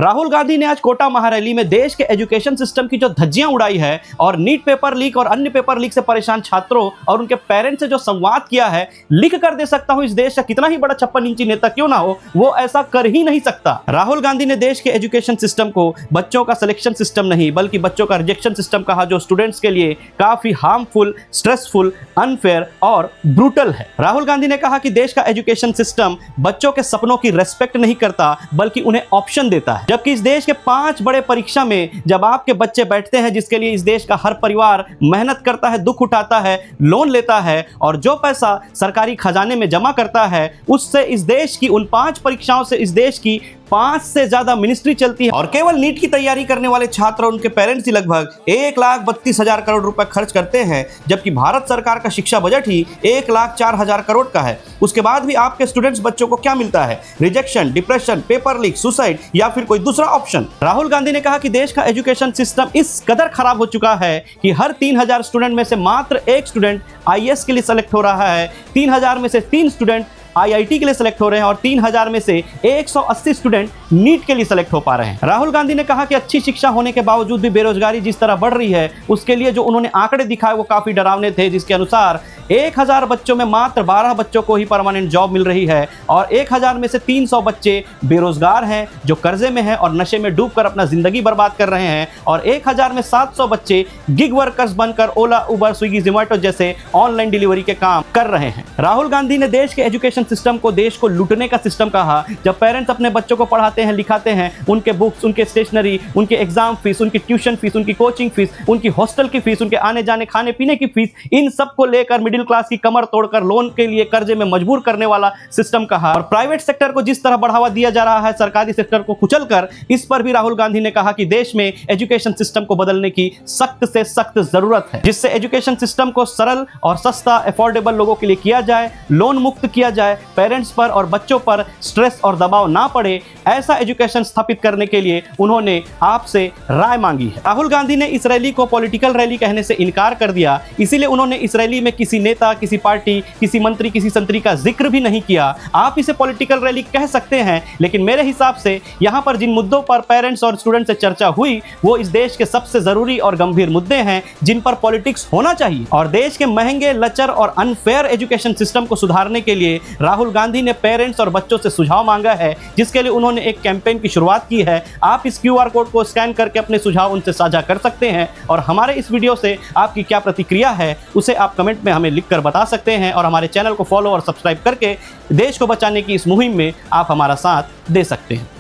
राहुल गांधी ने आज कोटा महारैली में देश के एजुकेशन सिस्टम की जो धज्जियां उड़ाई है और नीट पेपर लीक और अन्य पेपर लीक से परेशान छात्रों और उनके पेरेंट्स से जो संवाद किया है, लिख कर दे सकता हूं इस देश का कितना ही बड़ा 56 इंची नेता क्यों ना हो, वो ऐसा कर ही नहीं सकता। राहुल गांधी ने देश के एजुकेशन सिस्टम को बच्चों का सिलेक्शन सिस्टम नहीं बल्कि बच्चों का रिजेक्शन सिस्टम कहा, जो स्टूडेंट्स के लिए काफी हार्मफुल, स्ट्रेसफुल, अनफेयर और ब्रूटल है। राहुल गांधी ने कहा कि देश का एजुकेशन सिस्टम बच्चों के सपनों की रेस्पेक्ट नहीं करता बल्कि उन्हें ऑप्शन देता है। जबकि इस देश के 5 बड़े परीक्षा में जब आपके बच्चे बैठते हैं, जिसके लिए इस देश का हर परिवार मेहनत करता है, दुख उठाता है, लोन लेता है और जो पैसा सरकारी खजाने में जमा करता है, उससे इस देश की उन 5 परीक्षाओं से इस देश की 5 से ज्यादा मिनिस्ट्री चलती है। और केवल नीट की तैयारी करने वाले छात्र और उनके पेरेंट्स ही लगभग 1,32,000 करोड़ रुपए खर्च करते हैं, जबकि भारत सरकार का शिक्षा बजट ही 1,04,000 करोड़ का है। उसके बाद भी आपके स्टूडेंट्स बच्चों को क्या मिलता है? Rejection, depression, paper leak, suicide या फिर कोई दूसरा ऑप्शन। राहुल गांधी ने कहा कि देश का एजुकेशन सिस्टम इस कदर खराब हो चुका है कि हर 3,000 स्टूडेंट में से मात्र 1 स्टूडेंट IAS के लिए सेलेक्ट हो रहा है, 3,000 में से 3 स्टूडेंट IIT के लिए सेलेक्ट हो रहे हैं और 3,000 में से 180 स्टूडेंट नीट के लिए सेलेक्ट हो पा रहे हैं। राहुल गांधी ने कहा कि अच्छी शिक्षा होने के बावजूद भी बेरोजगारी जिस तरह बढ़ रही है, उसके लिए जो उन्होंने आंकड़े दिखाए वो काफी डरावने थे, जिसके अनुसार 1,000 बच्चों में मात्र 12 बच्चों को ही परमानेंट जॉब मिल रही है और 1,000 में से 300 बच्चे बेरोजगार हैं, जो कर्जे में हैं और नशे में डूबकर अपना जिंदगी बर्बाद कर रहे हैं और 1,000 में 700 बच्चे गिग वर्कर्स बनकर ओला, उबर, स्विगी, जोमैटो जैसे ऑनलाइन डिलीवरी के काम कर रहे हैं। राहुल गांधी ने देश के एजुकेशन सिस्टम को देश को लूटने का सिस्टम कहा। जब पेरेंट्स अपने बच्चों को पढ़ाते हैं, लिखाते हैं, उनके बुक्स, उनके स्टेशनरी, उनके एग्जाम फीस, उनकी ट्यूशन फीस, उनकी कोचिंग फीस, उनकी हॉस्टल की फीस, उनके आने जाने खाने पीने की फीस, इन सब को लेकर मिडिल क्लास की कमर तोड़कर लोन के लिए कर्जे में मजबूर करने वाला सिस्टम कहा। और प्राइवेट सेक्टर को जिस तरह बढ़ावा दिया जा रहा है, सरकारी सेक्टर को कुचलकर, इस पर भी राहुल गांधी ने कहा कि देश में एजुकेशन सिस्टम को बदलने की सख्त से सख्त जरूरत है, जिससे एजुकेशन सिस्टम को सरल और सस्ता, अफोर्डेबल लोगों के लिए किया जाए, लोन मुक्त किया जाए, पेरेंट्स पर और बच्चों पर स्ट्रेस और दबाव ना पड़े। ऐसा एजुकेशन स्थापित करने के लिए उन्होंने आपसे राय मांगी है। राहुल गांधी ने इस रैली को पॉलिटिकल रैली कहने से इनकार कर दिया, इसीलिए उन्होंने इस रैली में किसी नेता, किसी पार्टी, किसी मंत्री, किसी संतरी का जिक्र भी नहीं किया। आप इसे पॉलिटिकल रैली कह सकते हैं, लेकिन मेरे हिसाब से यहां पर जिन मुद्दों पर पेरेंट्स और स्टूडेंट से चर्चा हुई, वो इस देश के सबसे जरूरी और गंभीर मुद्दे हैं, जिन पर पॉलिटिक्स होना चाहिए। और देश के महंगे, लचर और अनफेयर एजुकेशन सिस्टम को सुधारने के लिए राहुल गांधी ने पेरेंट्स और बच्चों से सुझाव मांगा है, जिसके लिए उन्होंने एक कैंपेन की शुरुआत की है। आप इस QR कोड को स्कैन करके अपने सुझाव उनसे साझा कर सकते हैं और हमारे इस वीडियो से आपकी क्या प्रतिक्रिया है उसे आप कमेंट में हमें लिखकर बता सकते हैं और हमारे चैनल को फॉलो और सब्सक्राइब करके देश को बचाने की इस मुहिम में आप हमारा साथ दे सकते हैं।